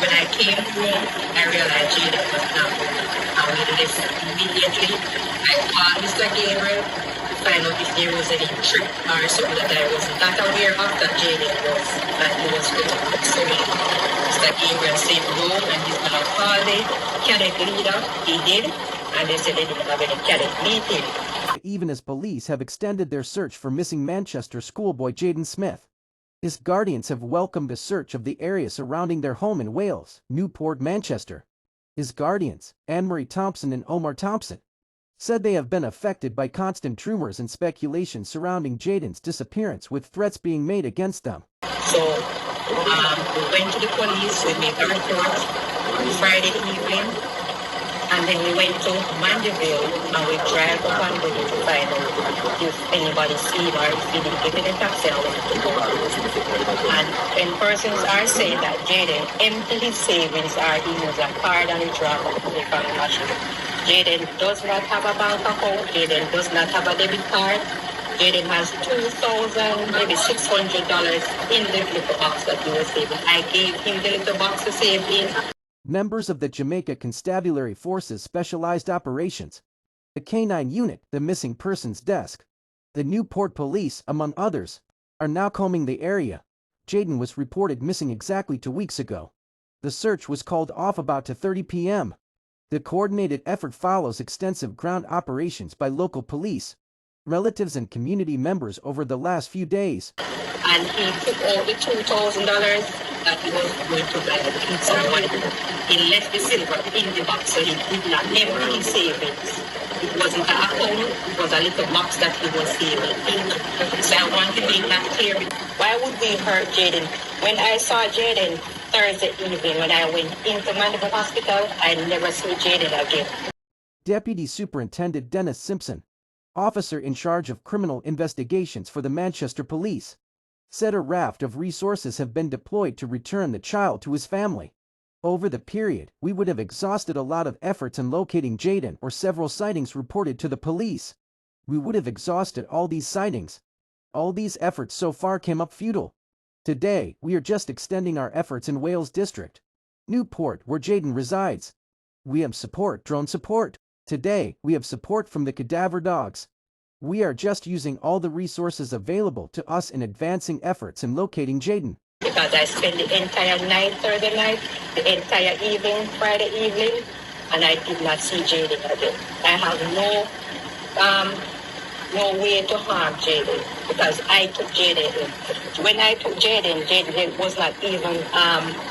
When I came home, I realized Jayden was not home. I went left immediately. I called Mr. Gabriel to find out if there was any trick or something that I was not aware of that Jayden was, that he was going to cook for me. Mr. Gabriel said no, and he's going to call the cadet leader. He did, and they said they didn't have any cadet meeting. Even as police have extended their search for missing Manchester schoolboy Jayden Smith, his guardians have welcomed a search of the area surrounding their home in Wales, Newport, Manchester. His guardians, Anne-Marie Thompson and Omar Thompson, said they have been affected by constant rumors and speculation surrounding Jayden's disappearance, with threats being made against them. So we went to the police, we made a report Friday evening, and then we went to Mandeville and we drive up on the to find out if anybody seen or if he didn't give me the taxi and went to go. And persons are saying that Jayden emptied his savings or he used a card and he dropped it from the machine. Jayden does not have a bank account. Jayden does not have a debit card. Jayden has $2,000, maybe $600 in the little box that he was saving. I gave him the little box to save in. Members of the Jamaica Constabulary Force's Specialized Operations, the K-9 unit, the Missing Persons Desk, the Newport Police, among others, are now combing the area. Jayden was reported missing exactly 2 weeks ago. The search was called off about 2:30 p.m. The coordinated effort follows extensive ground operations by local police, relatives and community members over the last few days. And he took all the $2,000 that he was going to buy the pizza and whatever. He left the silver in the box, so he did not empty his savings. It wasn't an account, it was a little box that he was saving in. So I want to make that clear. Why would we hurt Jayden? When I saw Jayden Thursday evening, when I went into Mandeville Hospital, I never saw Jayden again. Deputy Superintendent Dennis Simpson, officer in charge of criminal investigations for the Manchester Police, said a raft of resources have been deployed to return the child to his family. Over the period, we would have exhausted a lot of efforts in locating Jayden, or several sightings reported to the police. We would have exhausted all these sightings. All these efforts so far came up futile. Today, we are just extending our efforts in Wales District, Newport, where Jayden resides. We have support, drone support. Today, we have support from the cadaver dogs. We are just using all the resources available to us in advancing efforts in locating Jayden. Because I spent the entire night, Thursday night, the entire evening, Friday evening, and I did not see Jayden again. I have no way to harm Jayden because I took Jayden in. When I took Jayden, Jayden was not even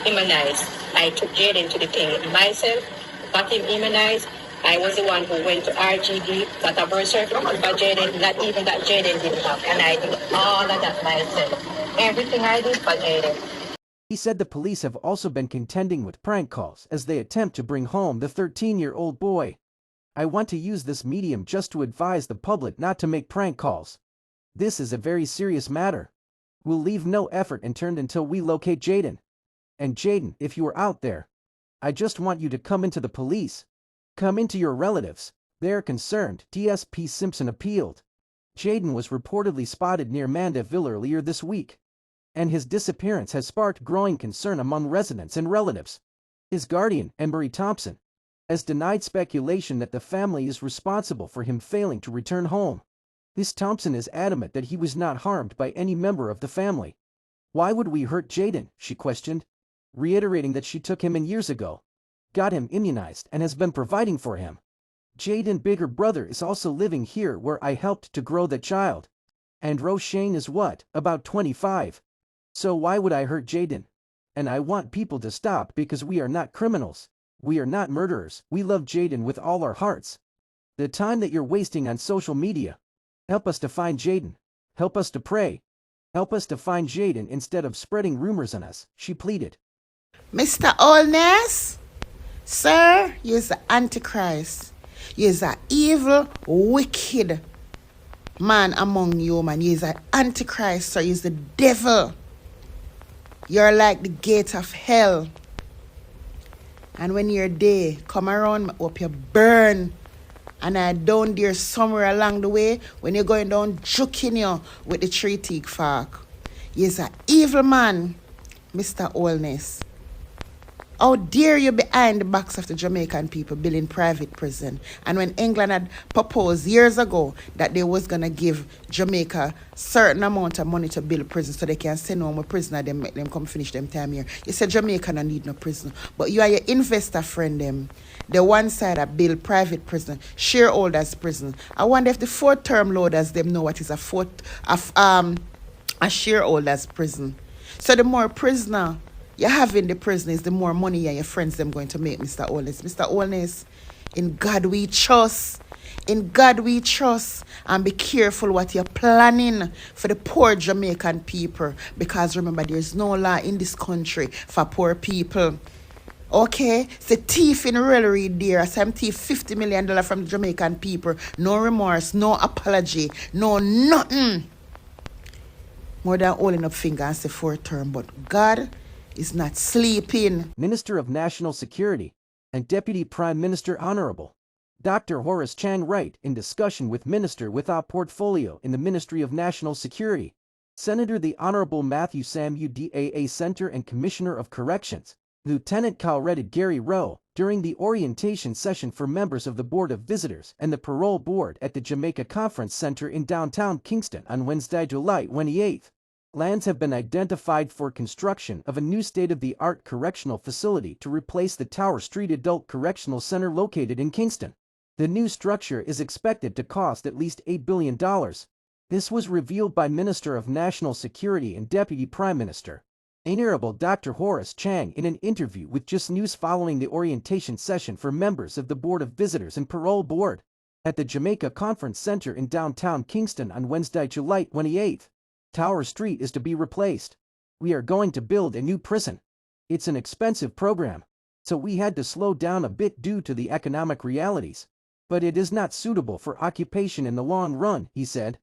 immunized. I took Jayden to the clinic myself, got him immunized. I was the one who went to RGD, got a birth certificate for Jayden, not even that Jayden didn't have, and I did all of that myself. Everything I did for Jayden. He said the police have also been contending with prank calls as they attempt to bring home the 13-year-old boy. I want to use this medium just to advise the public not to make prank calls. This is a very serious matter. We'll leave no effort unturned until we locate Jayden. And Jayden, if you are out there, I just want you to come into the police. Come into your relatives. They're concerned, DSP Simpson appealed. Jayden was reportedly spotted near Mandeville earlier this week, and his disappearance has sparked growing concern among residents and relatives. His guardian, Anne-Marie Thompson, has denied speculation that the family is responsible for him failing to return home. Ms. Thompson is adamant that he was not harmed by any member of the family. Why would we hurt Jayden? She questioned, reiterating that she took him in years ago, got him immunized, and has been providing for him. Jayden's bigger brother is also living here where I helped to grow the child. And Roshane is what, about 25? So why would I hurt Jayden? And I want people to stop because we are not criminals. We are not murderers. We love Jayden with all our hearts. The time that you're wasting on social media. Help us to find Jayden. Help us to pray. Help us to find Jayden instead of spreading rumors on us, she pleaded. Mr. Allness? Sir, you're the Antichrist. You're the evil, wicked man among you, man. You're the Antichrist, sir. You're the devil. You're like the gate of hell. And when you're there, come around, I hope you burn. And I down there somewhere along the way, when you're going down, juking you with the 3-teak fork. You're the evil man, Mr. Allness. How dare you behind the backs of the Jamaican people building private prison? And when England had proposed years ago that they was going to give Jamaica certain amount of money to build prison so they can send home a prisoner, them make them come finish them time here. You said Jamaica don't need no prison. But you are your investor friend them. The one side that build private prison, shareholders prison. I wonder if the fourth term loaders them know what is a shareholders prison. So the more prisoner you have in the prison is the more money and your friends them going to make, Mr. Holness. Mr. Holness, in God we trust. In God we trust. And be careful what you're planning for the poor Jamaican people. Because remember, there's no law in this country for poor people. Okay? It's the thief in railway there. Some thief $50 million from the Jamaican people. No remorse, no apology, no nothing. More than holding up finger and say fourth term. But God is not sleeping. Minister of National Security and Deputy Prime Minister Honorable Dr. Horace Chang Wright in discussion with Minister without portfolio in the Ministry of National Security, Senator the Honorable Matthew Sam UDAA Center and Commissioner of Corrections, Lieutenant Colonel Gary Rowe, during the orientation session for members of the Board of Visitors and the Parole Board at the Jamaica Conference Center in downtown Kingston on Wednesday, July 28. Lands have been identified for construction of a new state-of-the-art correctional facility to replace the Tower Street Adult Correctional Center located in Kingston. The new structure is expected to cost at least $8 billion. This was revealed by Minister of National Security and Deputy Prime Minister, Honorable Dr. Horace Chang, in an interview with Just News following the orientation session for members of the Board of Visitors and Parole Board at the Jamaica Conference Center in downtown Kingston on Wednesday, July 28. Tower Street is to be replaced. We are going to build a new prison. It's an expensive program, so we had to slow down a bit due to the economic realities. But it is not suitable for occupation in the long run, he said.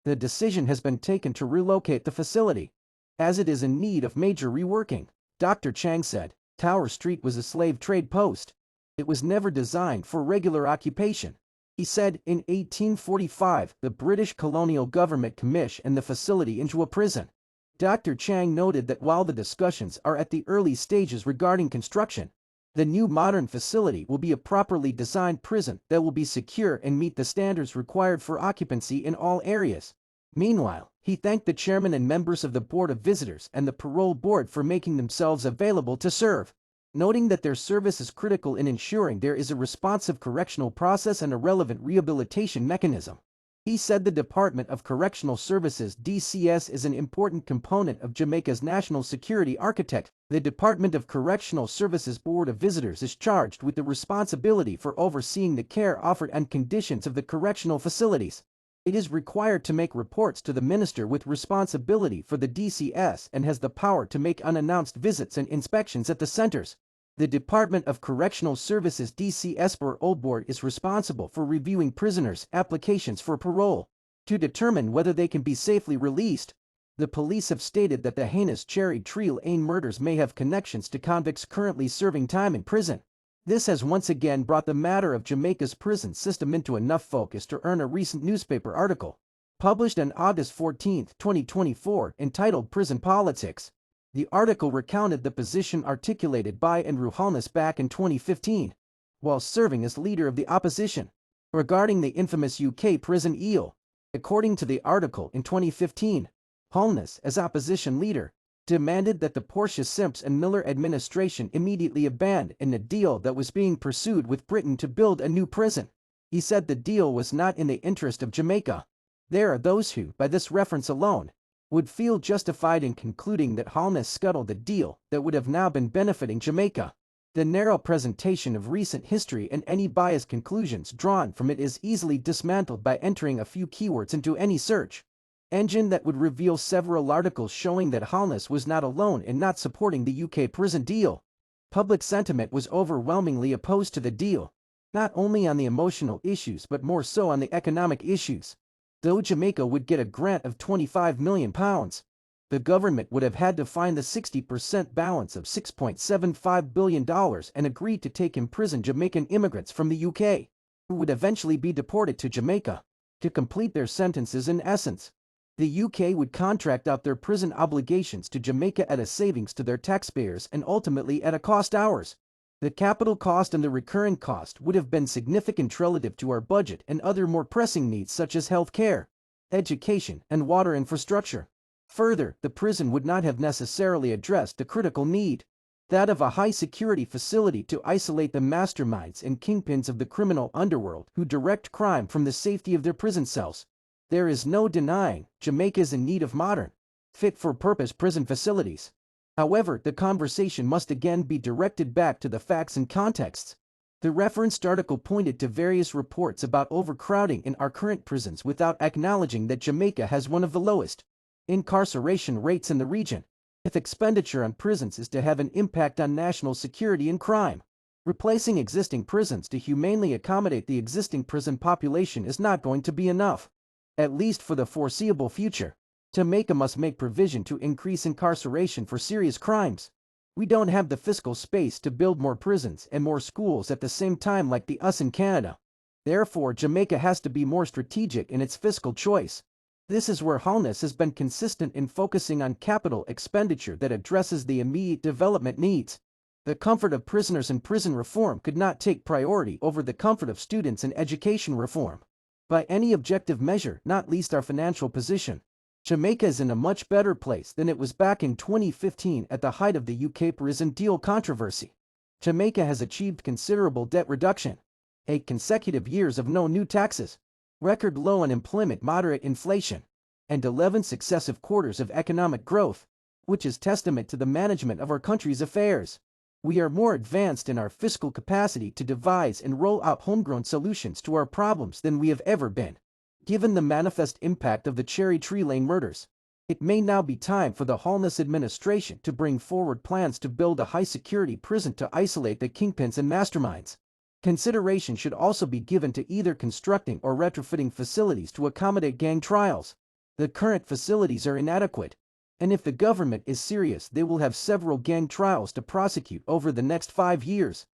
The decision has been taken to relocate the facility, as it is in need of major reworking. Dr. Chang said, Tower Street was a slave trade post. It was never designed for regular occupation. He said, in 1845, the British colonial government commissioned the facility into a prison. Dr. Chang noted that while the discussions are at the early stages regarding construction, the new modern facility will be a properly designed prison that will be secure and meet the standards required for occupancy in all areas. Meanwhile, he thanked the chairman and members of the Board of Visitors and the Parole Board for making themselves available to serve, noting that their service is critical in ensuring there is a responsive correctional process and a relevant rehabilitation mechanism. He said the Department of Correctional Services (DCS) is an important component of Jamaica's national security architect. The Department of Correctional Services Board of Visitors is charged with the responsibility for overseeing the care offered and conditions of the correctional facilities. It is required to make reports to the minister with responsibility for the DCS and has the power to make unannounced visits and inspections at the centers. The Department of Correctional Services DCS Parole Board is responsible for reviewing prisoners' applications for parole to determine whether they can be safely released. The police have stated that the heinous Cherry Tree Lane murders may have connections to convicts currently serving time in prison. This has once again brought the matter of Jamaica's prison system into enough focus to earn a recent newspaper article, published on August 14, 2024, entitled Prison Politics. The article recounted the position articulated by Andrew Holness back in 2015, while serving as leader of the opposition, regarding the infamous UK prison eel. According to the article, in 2015, Holness, as opposition leader, demanded that the Portia Simps and Miller administration immediately abandon a deal that was being pursued with Britain to build a new prison. He said the deal was not in the interest of Jamaica. There are those who, by this reference alone, would feel justified in concluding that Holness scuttled a deal that would have now been benefiting Jamaica. The narrow presentation of recent history and any biased conclusions drawn from it is easily dismantled by entering a few keywords into any search engine that would reveal several articles showing that Holness was not alone in not supporting the UK prison deal. Public sentiment was overwhelmingly opposed to the deal, not only on the emotional issues but more so on the economic issues. Though Jamaica would get a grant of £25 million, the government would have had to find the 60% balance of $6.75 billion and agree to take imprisoned Jamaican immigrants from the UK, who would eventually be deported to Jamaica, to complete their sentences in essence. The UK would contract out their prison obligations to Jamaica at a savings to their taxpayers and ultimately at a cost ours. The capital cost and the recurring cost would have been significant relative to our budget and other more pressing needs such as health care, education, and water infrastructure. Further, the prison would not have necessarily addressed the critical need, that of a high-security facility to isolate the masterminds and kingpins of the criminal underworld who direct crime from the safety of their prison cells. There is no denying Jamaica is in need of modern, fit-for-purpose prison facilities. However, the conversation must again be directed back to the facts and contexts. The referenced article pointed to various reports about overcrowding in our current prisons without acknowledging that Jamaica has one of the lowest incarceration rates in the region. If expenditure on prisons is to have an impact on national security and crime, replacing existing prisons to humanely accommodate the existing prison population is not going to be enough, at least for the foreseeable future. Jamaica must make provision to increase incarceration for serious crimes. We don't have the fiscal space to build more prisons and more schools at the same time like the US in Canada. Therefore, Jamaica has to be more strategic in its fiscal choice. This is where Holness has been consistent in focusing on capital expenditure that addresses the immediate development needs. The comfort of prisoners and prison reform could not take priority over the comfort of students and education reform. By any objective measure, not least our financial position, Jamaica is in a much better place than it was back in 2015 at the height of the UK prison deal controversy. Jamaica has achieved considerable debt reduction, 8 consecutive years of no new taxes, record low unemployment, moderate inflation, and 11 successive quarters of economic growth, which is testament to the management of our country's affairs. We are more advanced in our fiscal capacity to devise and roll out homegrown solutions to our problems than we have ever been. Given the manifest impact of the Cherry Tree Lane murders, it may now be time for the Holness administration to bring forward plans to build a high-security prison to isolate the kingpins and masterminds. Consideration should also be given to either constructing or retrofitting facilities to accommodate gang trials. The current facilities are inadequate, and if the government is serious, they will have several gang trials to prosecute over the next 5 years.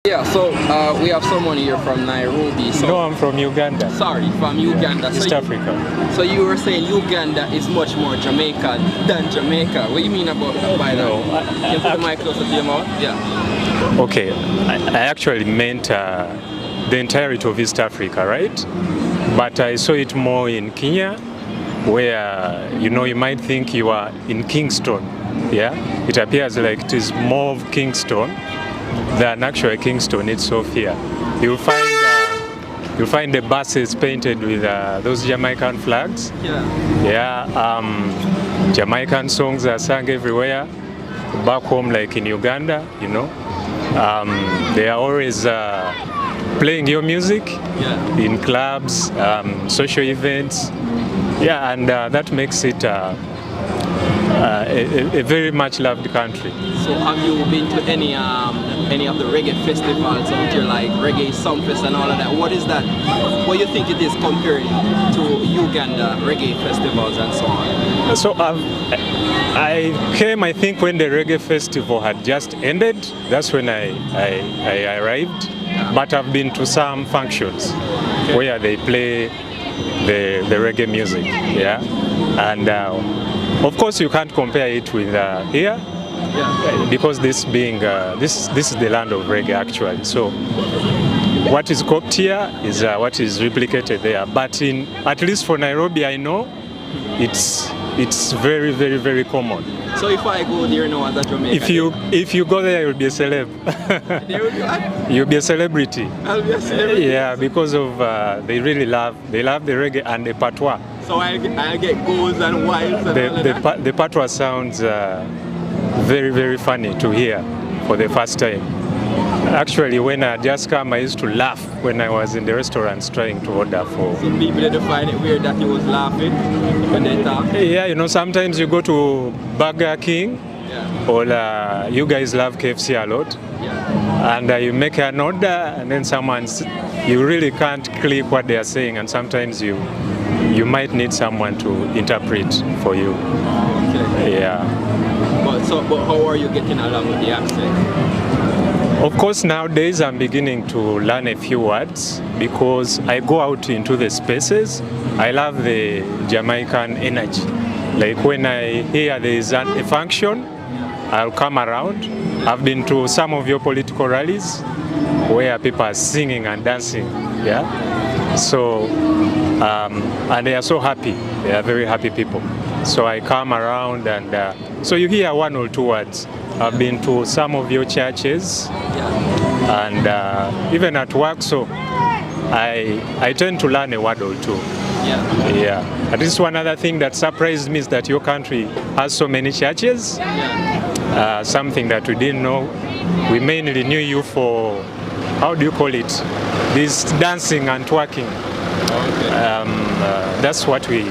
Yeah, so we have someone here from Nairobi. So no, I'm from Uganda. Sorry, from Uganda. East Africa. So you were saying Uganda is much more Jamaica than Jamaica. What do you mean by that? No, Can you put the mic closer to your mouth? Yeah. Okay, I actually meant the entirety of East Africa, right? But I saw it more in Kenya, where, you know, you might think you are in Kingston. Yeah, it appears like it is more of Kingston than actually Kingston itself here. You'll find the buses painted with those Jamaican flags. Yeah, Jamaican songs are sung everywhere. Back home, like in Uganda, you know, they are always playing your music in clubs, social events. Yeah, and that makes it a very much loved country. So have you been to any of the reggae festivals out here, like Reggae Sumfest and all of that? What is that? What do you think it is compared to Uganda reggae festivals and so on? So I came, I think, when the reggae festival had just ended. That's when I arrived. But I've been to some functions where they play the reggae music. Yeah, and of course you can't compare it with here. Yeah. Because this being this is the land of reggae actually. So what is copied here is what is replicated there. But at least for Nairobi, I know it's very, very, very common. So if I go there now as a Jamaican, if you go there, you'll be a celeb. You'll be a celebrity. I'll be a celebrity. Yeah, because of they love the reggae and the patois. So I'll get goals and wives and all of that. The patois sounds very, very funny to hear for the first time. Actually, when I just come, I used to laugh when I was in the restaurants trying to order for. Some people didn't find it weird that you was laughing when they talk. Yeah, you know, sometimes you go to Burger King, or you guys love KFC a lot, and you make an order, and then you really can't click what they are saying, and sometimes you might need someone to interpret for you. Okay. Yeah. But how are you getting along with the accent? Of course, nowadays I'm beginning to learn a few words because I go out into the spaces. I love the Jamaican energy. Like when I hear there is a function, I'll come around. I've been to some of your political rallies where people are singing and dancing. Yeah. So, and they are so happy. They are very happy people. So I come around and so you hear one or two words. I've been to some of your churches and even at work, so I tend to learn a word or two. Yeah. And this is one other thing that surprised me is that your country has so many churches. Something that we didn't know. We mainly knew you for, how do you call it? This dancing and twerking. That's what we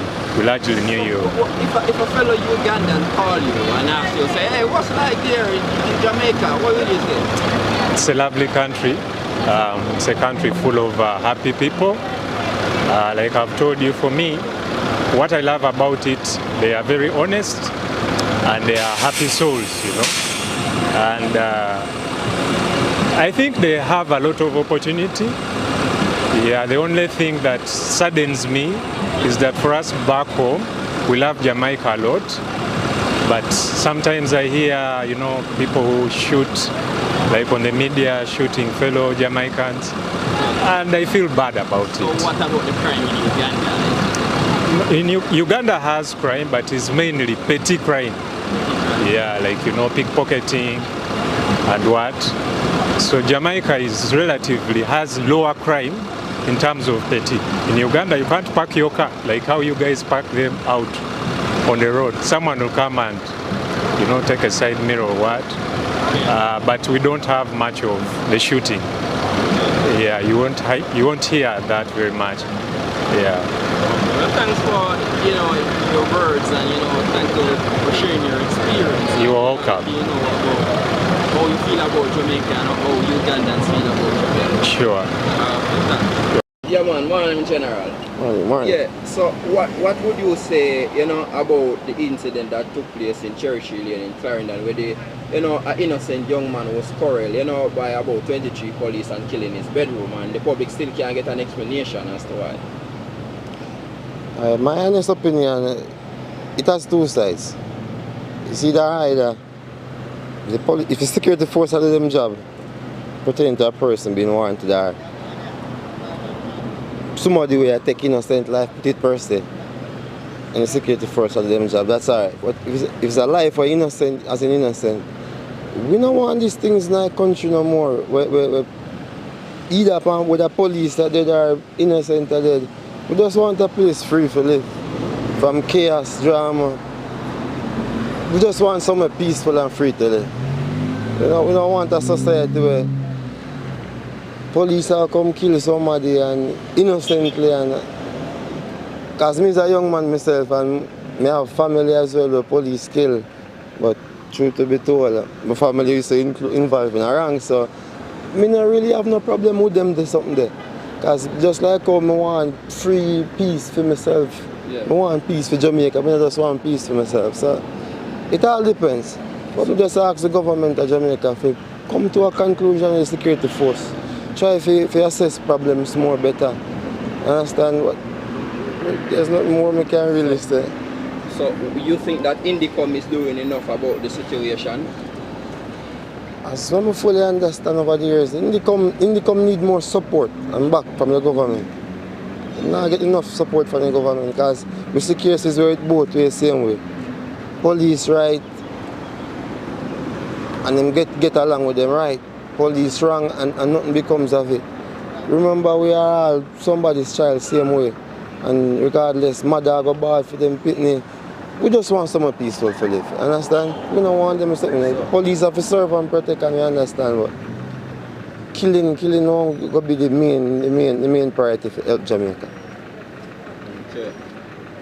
largely knew you. If a fellow Ugandan call you and ask you, say, hey, what's like here in Jamaica? What will you say? It's a lovely country. It's a country full of happy people. Like I've told you, for me, what I love about it, they are very honest and they are happy souls, you know. And I think they have a lot of opportunity. Yeah, the only thing that saddens me is that for us back home, we love Jamaica a lot, but sometimes I hear, you know, people who shoot, like on the media, shooting fellow Jamaicans, and I feel bad about it. So what about the crime in Uganda? Uganda has crime, but it's mainly petty crime. Yeah, like, you know, pickpocketing and what. So Jamaica is relatively has lower crime in terms of petty. In Uganda, you can't park your car like how you guys park them out on the road. Someone will come and, you know, take a side mirror or what. But we don't have much of the shooting. Yeah, you won't hear that very much. Yeah. Well, thanks for, you know, your words and, you know, thank you for sharing your experience. You're welcome. You know, about how you feel about Jamaica and how Ugandans feel about Jamaica. Sure. Yeah, man, morning in general. Morning. Yeah, so what would you say, you know, about the incident that took place in Churchill Lane in Clarendon where the, you know, an innocent young man was quarreled, you know, by about 23 police and killed in his bedroom, and the public still can't get an explanation as to why? My honest opinion, it has two sides. You see, either if the security force had them job pertaining to a person being warranted, or somebody will take innocent life, put it per se, and the security force had them job, that's alright. But if it's a life for innocent as an innocent, we don't want these things in our country no more. Where either with the police that dead or innocent that dead. We just want a place free to live. From chaos, drama. We just want somewhere peaceful and free to live. We don't want a society where police will come kill somebody and innocently. Because me is a young man myself and I have family as well where police kill. But truth to be told, my family is involved in a wrong, so I don't really have no problem with them do something there. Because just like how I want free peace for myself, I want peace for Jamaica, I just want peace for myself. So it all depends. But we just ask the government of Jamaica to come to a conclusion with the security force. Try to assess problems more better. Understand what? There's not more we can really say. So you think that Indicom is doing enough about the situation? As I fully understand over the years, Indicom need more support and back from the government. Not get enough support from the government because we see cases where it both ways the same way. Police right and them get along with them right. Police wrong and nothing becomes of it. Remember we are all somebody's child same way. And regardless, mother go bad for them pitney. We just want someone peaceful to live, understand? We don't want them to like, police have to serve and protect, and we understand what. Killing won't go be the main priority for help Jamaica. Okay.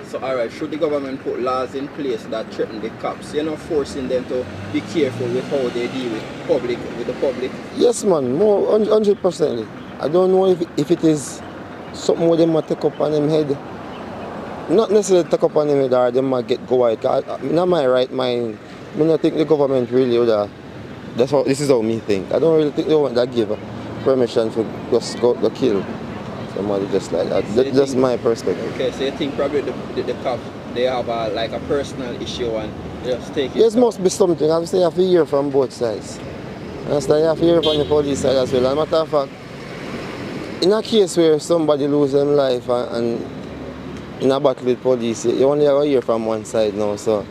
So alright, should the government put laws in place that threaten the cops, you know, forcing them to be careful with how they deal with the public? Yes man, more 100%. I don't know if it is something where they might take up on them head. Not necessarily take up on them head or they might go out. In my right mind, I don't think the government really would This is how me think. I don't really think they want that give permission to just go to kill somebody just like that. So That's just my perspective. Okay, so you think probably the cops, they have like a personal issue and they just take it? Yes, must be something. Obviously, you have to hear from both sides. Understand? You have to hear from the police side as well. As a matter of fact, in a case where somebody loses their life and in a battle with police, you only have to hear from one side now. So.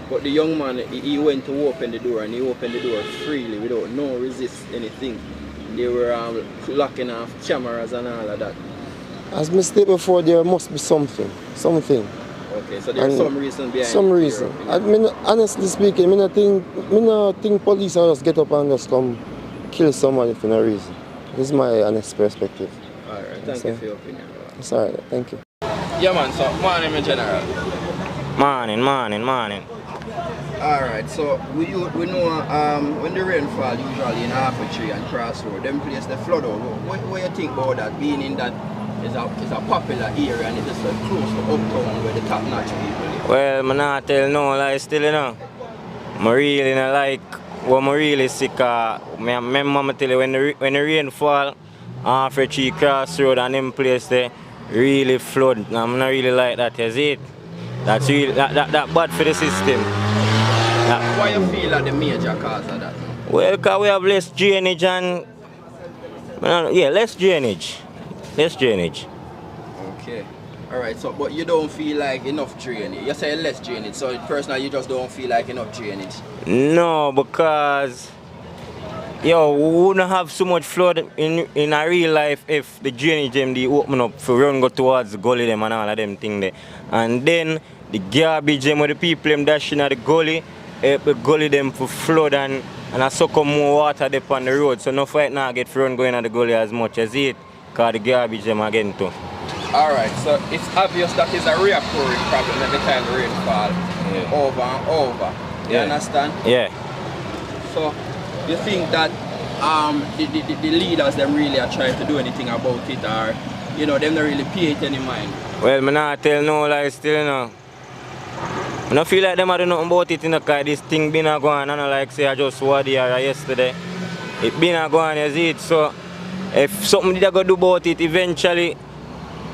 But the young man, he went to open the door and he opened the door freely without no resist anything. They were locking off cameras and all of that. As I stated before, there must be something. Okay, so there's some reason behind it. Some reason. I mean, honestly speaking, I don't think police will just get up and just come kill somebody for no reason. This is my honest perspective. Alright, thank you for your opinion. It's alright, thank you. Yeah man, so morning in general. Morning. Alright, so we know when the rain fall usually in Half-a-Tree and Crossroad, them place the flood out. What do you think about that, being in that is a popular area and it is so close to uptown where the top-notch people live? Well, I not tell no lie still, you know. I really not like what I really sick of. I remember tell you when the rain fall, Half-a-Tree, Crossroad and them place there really flood. I'm not really like that, you see it? That's really that bad for the system. Why you feel like the major cause of that? Well, because we have less drainage and less drainage. Okay. Alright, so but you don't feel like enough drainage. You say less drainage, so personally you just don't feel like enough drainage. No, because we wouldn't have so much flood in a real life if the drainage them they open up for run go towards the gully them and all of them thing there. And then the garbage them with the people them dashing at the gully, the gully them for flood and I suck up more water there on the road. So no fight now get run going at the gully as much as it, because the garbage them again too. Alright, so it's obvious that it's a reoccurring problem every time the rain fall. Over and over. You understand? Yeah. So you think that the leaders them really are trying to do anything about it, or them not really pay it any mind? Well, I not tell no lies still, you know. I don't feel like them I do nothing about it, you know, because this thing been a going on, like say I just was there yesterday. It been a going, you see it, so if something did I go do about it eventually,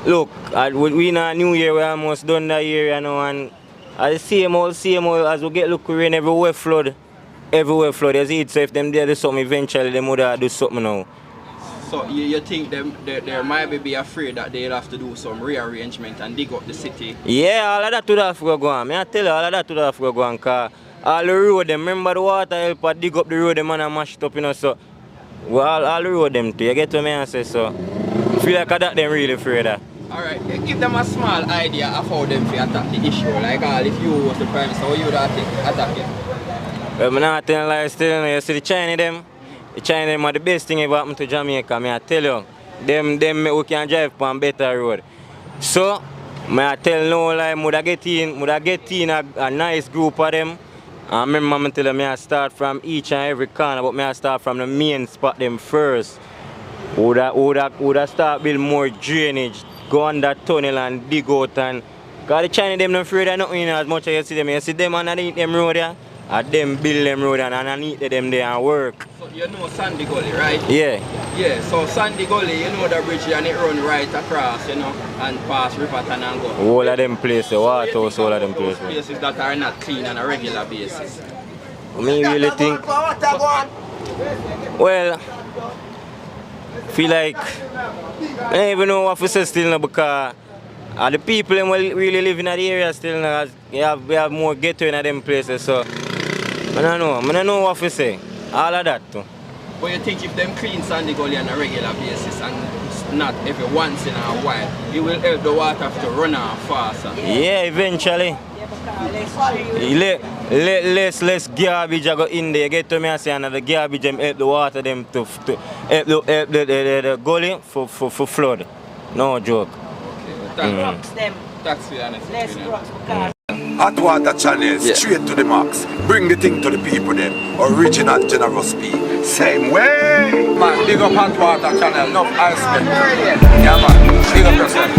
look, we in a new year, we almost done that year, you know, and the same old, as we get look rain, everywhere flood, you see it, so if them did do something eventually, they would do something now. So you think they might be afraid that they'll have to do some rearrangement and dig up the city? Yeah, all of that would have to go on. I tell you, all of that would have to go on, because all the road them, remember the water help dig up the road them and mash it up, you know, so all the road them too, you get what I say, so I feel like that them really afraid of. Alright, give them a small idea of how them to attack the issue, like if you was the Prime Minister, how you would attack it? Well, I'm not telling lies still, you see the China them are the best thing ever happened to Jamaica, I tell you. Them we can drive on better road. So, I tell no lie, I get in a nice group of them. I remember I tell them I start from each and every corner, but I start from the main spot them first. Would I start build more drainage, go under tunnel and dig out, and because the Chinese them not afraid of nothing as much as you see them. You see them underneath them road there, and them build them road and underneath them there and work. So you know Sandy Gully, right? Yeah. Yeah, so Sandy Gully, you know the bridge and it run right across, and pass Riverton and go. All of them places, water house, all of them places. Places that are not clean on a regular basis. I really think, well, feel like I don't even know what to say still now, because the people them really live in that area still now, we have more ghetto in them places, so I don't know what to say. All of that too. But you think if them clean Sandy Gully on a regular basis and not every once in a while, it will help the water to run off faster? Yeah, eventually. Less garbage I go in there. Get to me and say another garbage them help the water them to help the gully for flood. No joke. Okay, that's the honest opinion. Hot water channel, straight to the max. Bring the thing to the people then. Original Generous P. Same way. Man, big up hot water channel, enough ice cream. Yeah man, big up yourself.